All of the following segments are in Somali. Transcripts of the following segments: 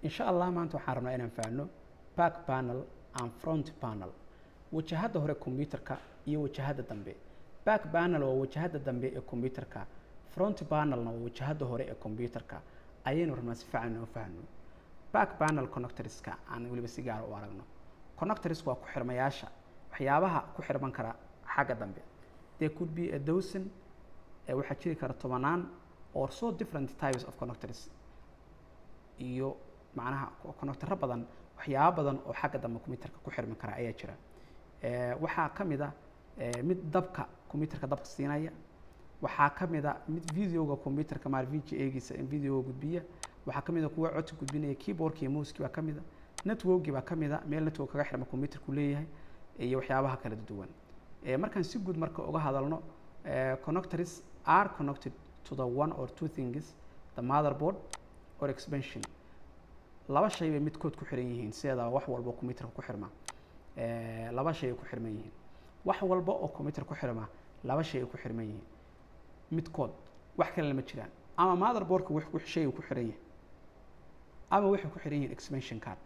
insha allah maanta waxaan rabnaa inaan fahanno back panel and front panel wajahada hore computerka iyo wajahada dambe. back panel waa wajahada dambe ee computerka, front panelna waa wajahada hore ee computerka. ayaynu rabnaa si fiican inaan fahanno back panel connectorska aan waliba si gaar ah u aragno. connectors waa ku xirmayaasha waxyaabaha ku xirman kara xagga dambe. There could be a dozen waxa jiri kara tobanaan or so different types of connectors iyo macnaha connector badan waxyaabo badan oo xagga dambe computerka ku xirman kara ayaa jira. waxaa kamid ah mid dabka computerka dabka siinaya, waxaa kamid ah mid videoga computerka maar VGA-giisa in video gudbiya, waxaa kamid ah kuwa codka gudbinaya, keyboardka iyo mouse-ka baa kamid ah, network baa kamid ah meel network kaga xirma computerku leeyahay iyo waxyaabaha kala duwan. markaan si guud marka uga hadalno connectors are connected to the one or two things, the motherboard or expansion. laba shay bay midkood ku xiran yihiin sida wax walba computerka ku xirma. laba shay ku xirman yihiin. wax walba oo computer ku xirma laba shay ku xirman yihiin midkood, wax kale lama jiraan. ama motherboardka wax shay ku xiran yahay ama wuxuu ku xiran yahay expansion card.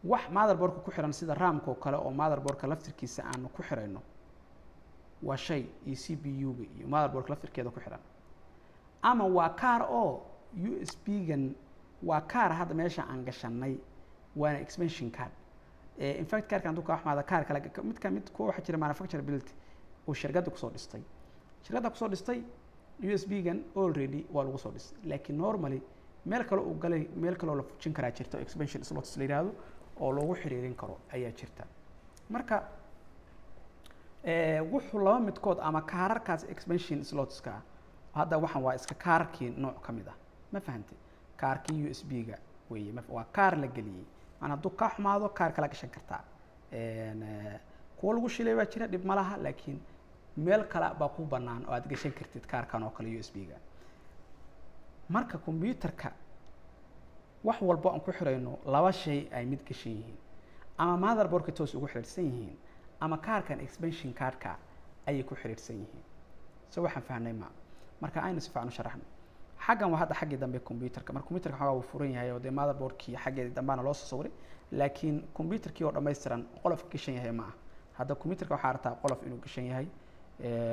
wax motherboardka ku xiran sida RAM-ka oo kale oo motherboardka laftirkiisa aan ku xirayno waa shay iyo CPU-ga iyo motherboardka laftirkeeda ku xiran. ama waa kaar oo USB-gan waa kaar hadda meesha aan gashanay waana expansion card. in fact kaarkan intuu ka waxmaada kaar kale mid kuwa waxa jira manufacturability oo shirkadda ku soo dhistay. shirkadda ku soo dhistay USB-gan already waa lagu soo dhistay, laakiin normally meel kale uu galay meel kale oo la fujin karaa jirto expansion slots la yiraahdo oo loogu xiriirin karo ayaa jirta. marka wuxuu laba midkood ama kaararkaas expansion slotska hadda waxan waa iska kaarkii nooc kamid ah, ma fahantay? kaarkii USB-ga weeye waa kaar la geliyay, ana hadduu ka xumaado kaar kala gashan kartaa. kuwa lagu shilay baa jira dhib ma laha, laakiin meel kale baa ku bannaan oo aad gashan kartid kaarkan oo kale USB-ga. marka computerka wax walba aan ku xirayno laba shay ay mid gashan yihiin, ama motherboardka toos ugu xiriirsan yihiin ama kaarkan expansion cardka ayay ku xiriirsan yihiin. soo waxaan fahnay marka aynu si fiican u sharaxno. xaggan waa hadda xaggii dambe computerka. marka computerka waxa uu furan yahay oo de motherboardkii xaggeedii dambaana loo soo sawiray, laakiin computerkii oo dhammaystiran qolof gashan yahay ma aha. hadda computerka waxaa aragtaa qolof inuu gashan yahay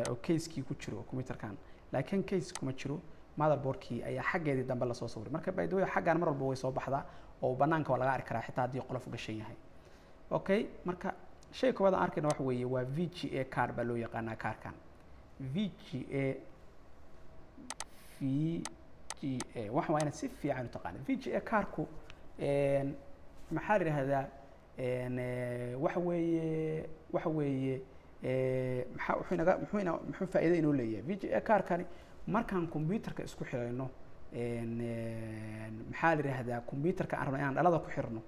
oo case-kii ku jiro computerkan, laakiin case kuma jiro. motherboardkii ayaa xaggeedii dambe la soo sawiray. marka by the way xaggan mar walba way soo baxdaa oo banaanka waa laga arki karaa xitaa haddii qolof gashan yahay. okay, marka shay koowaad aan arkayna waxa weeye waa VGA card baa loo yaqaanaa kaarkan. VGA waxa waa inaad si fiican u taqaanid. VGA kaarku maxaa la yidhaahdaa waxa weeye muxuu faa'iido inuu leeyahay VGA kaarkani markaan computerka isku xirayno. maxaa la yidhaahdaa computerka aan rabno inaan dhalada ku xirno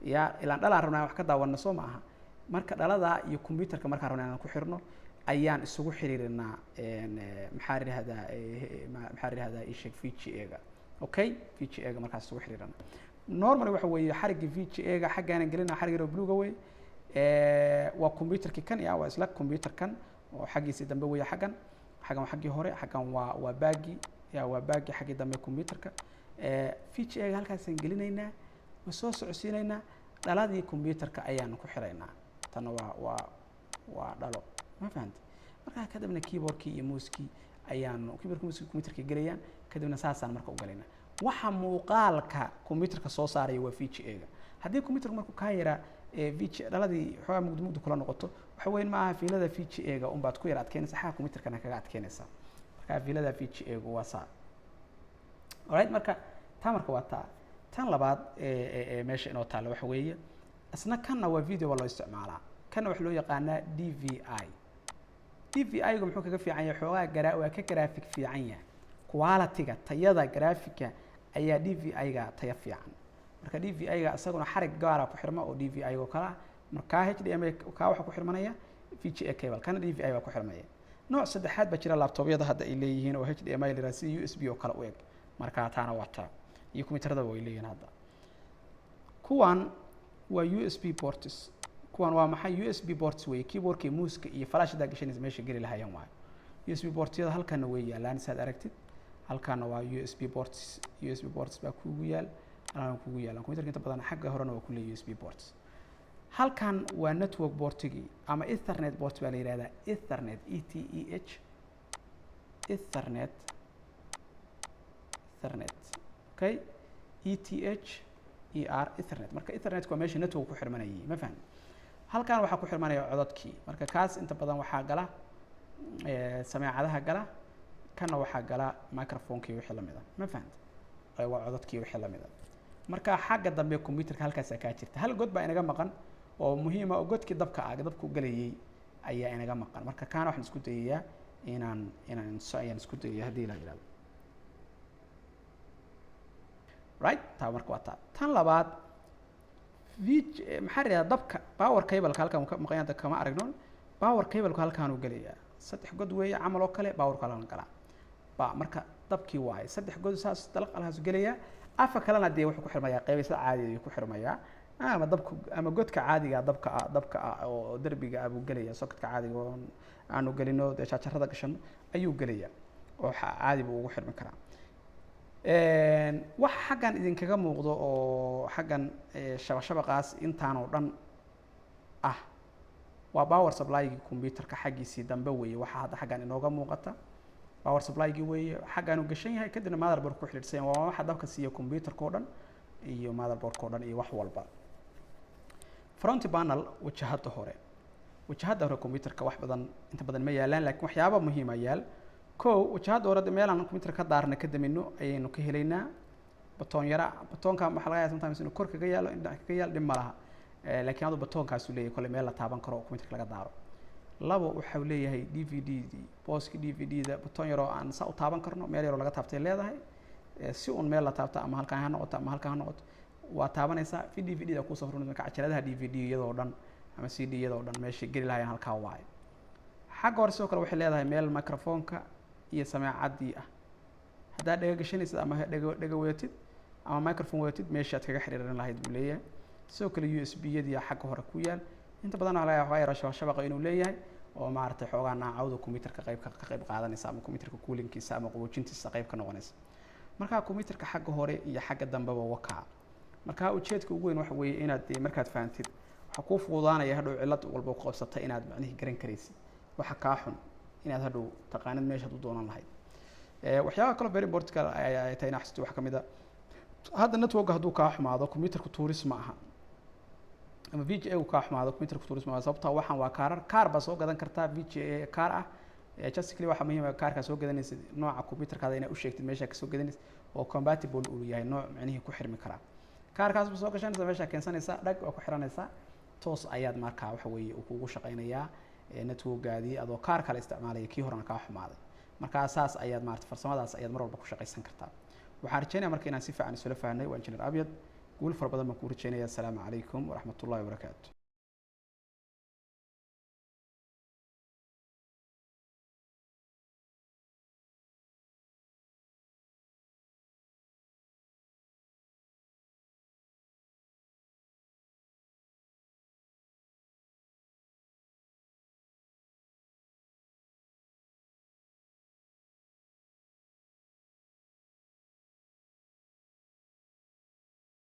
ilaan dhalaan rabnaa wax ka daawanno soo ma aha. marka dhalada iyo computerka markaan rabno inaan ku xirno ayaan isugu xiriirinaa maxaa la yidhaahdaa isheg VGA-ga. okay, VGA-ga markaas isugu xiriirana. normally waxa weeye xarigga VGA-ga xaggaana gelinaa xarig yar oo bluega wey. waa computerkii kan waa isla computerkan oo xaggiisii dambe weeye xaggan waa xaggii hore, xaggan waa baagi waa baagi xaggii dambe computerka. VGA-ga halkaasaan gelinaynaa, waa soo socodsiinaynaa, dhaladii computerka ayaan ku xiraynaa. tan waa dhalo, ma fahantay? markaa kadibna keyboardkii iyo mouse-kii ayaan computerka gelayaan, kadibna saasaan marka u galaynaa. waxa muuqaalka computerka soo saaraya waa VGA-ga. haddii computerka markuu kaa yaraa dhaladii xoogaa mugdi kula noqoto waxa weyn ma aha fiilada VGA-ga un baad ku yar adkeynaysaa, xagga computerkana kaga adkeynaysaa. marka fiilada VGA-ga waa saa. alright, marka taa marka waa taa. tan labaad meesha inoo taalo waxa weeye asna kanna waa video loo isticmaalaa. kanna waxa loo yaqaanaa DVI. DVI-gu muxuu kaga fiican yahay? xoogaa waa ka graphic fiican yahay. quality-ga tayada graphic-ga ayaa DVI-ga tayo fiican. marka DVI-ga asaguna xarig gaar ah ku xirma oo DVI oo kala marka HDMI ka waxa ku xirmanaya VGA cable kana DVI waa ku xirmaya. nooc saddexaad ba jira laptop-yada hadda ay leeyihiin oo HDMI la raasi USB oo kala u eg. marka taana waa taa iyo computerada way leeyihiin hadda. kuwan waa USB ports. kuwan waa maxay? USB ports way keyboardka, mouse-ka iyo flash-da gashanaysa meesha geli lahaayeen waa. USB ports-yada halkan way yaalaan saad aragtid. halkan waa USB ports baa kuugu yaal. aan kugu yaalan computerka inta badan xagga horena waa ku leeyahay USB ports halkan waa network portigi ama ethernet port baa la yiraahdaa ethernet ethernet okay ethernet marka ethernet waa meesha network ku xirmanayay ma fahmi halkan waxaa ku xirmanaya codadkii marka kaas inta badan waxaa gala samaacadaha gala kana waxaa gala microphone-kii wixii lamid ah ma fahanta waa codadkii wixii lamid ah marka xagga dambe computerka halkaas ka jirta hal god baa inaga maqan oo muhiim ah oo godkii dabku galayay ayaa inaga maqan marka kaana waxaan isku dayayaa inaan isku dayayaa haddii la yiraahdo right taa marka waa taa tan labaad maxaa yiraahdaa dabka power cable halkan ka maqaynta kama aragno power cable halkan uu galayaa saddex god weeye camal oo kale power halkan gala marka dabkii waay saddex god saas dalaq alhaas galaya afa kalena dee wuxuu ku xirmayaa qaybisa caadiga ku xirmayaa ama dabku ama godka caadiga dabka oo darbiga abu galaya sockadka caadiga oo aanu galino jaajarada gashan ayuu galaya oo caadi buu ugu xirmi karaa wax xaggan idinkaga muuqdo oo xaggan shabaqaas intaan oo dhan ah waa power supply-gi computerka xaggiisii dambe weeye waxa hadda xaggan inooga muuqata power supply-gi weeye xaggan uu gashan yahay kadibna motherboard ku xidhiidhsan waa waxa dabka siiya computerka oo dhan iyo motherboard-ka oo dhan iyo wax walba front panel wajahada hore computerka wax badan inta badan ma yaalaan laakiin waxyaabo muhiim ah yaal wajahada hore meel aan computer ka daarna ka damino ayaynu ka helaynaa batoonka waxa laga yaabaa sometimes inuu kor kaga yaalo dhinac kaga yaalo dhib ma laha laakiin adu batoonkaas uu leeyahay kole meel la taaban karo oo computerka laga daaro labo waxa uu leeyahay DVD-dii booski DVD-da batoon yar oo aan saa u taaban karno meel yar oo laga taabtay leedahay si uun meel la taabto ama halkaan ha noqoto ama halkaan ha noqoto waa taabanaysaa DVD-da ku soo furnay marka cajaladaha DVD iyadoo dhan ama CD iyadoo dhan meesha geli lahayn halkaa waaye xagga hore sidoo kale waxay leedahay meel microphone-ka iyo samaacadii ah haddaad dhaga gashanaysid ama dhaga weetid ama microphone weetid meeshaad kaga xiriirin lahayd buu leeyahay sidoo kale USB-yadii xagga hore ku yaal inta badan waxaa yara shabaqa inuu leeyahay oo maaragtay xoogaa naacawda computerka ka qayb qaadanaysa ama computerka cooling-kiisa ama qaboojintiisa qayb ka noqonaysa marka computerka xagga hore iyo xagga dambeba wakaa marka ujeedka ugu weyn waxa weeye inaad markaad fahantid waxa kuu fududaanaya hadhow cillad walba ku qabsata inaad macnihi garan karaysid waxa kaa xun inaad hadhow taqaanid meeshaad u doonan lahayd waxyaabaha kale very important ay tahay inaad xasuusto waxa kamid ah hadda network hadduu kaa xumaado computerku tuuris ma aha ama VGA uu kaa xumaado computerku tuuris ma aha sababta waxaan waa kaar baa soo gadan kartaa VGA kaar ah justically waxa muhiim ah kaarka soo gadanaysid nooca computerkaada inaad u sheegtid meesha ka soo gadanaysid oo compatible uu yahay nooc macnihi ku xirmi karaa kaarkaas soo gashanaysa meesha keensanaysa dhag oo ku xiranaysa toos ayaad markaa waxa weeye uu kugu shaqaynayaa network-gaadii adoo kaar kale isticmaalaya kii horena kaa xumaaday markaa saas ayaad maarata farsamadaas ayaad mar walba ku shaqaysan kartaa waxaan rajaynayaa marka inaan si fiican isula fahnay waa engineer abyad guul fara badan baan kuu rajaynayaa asalaamu calaykum waraxmatullahi wabarakaatu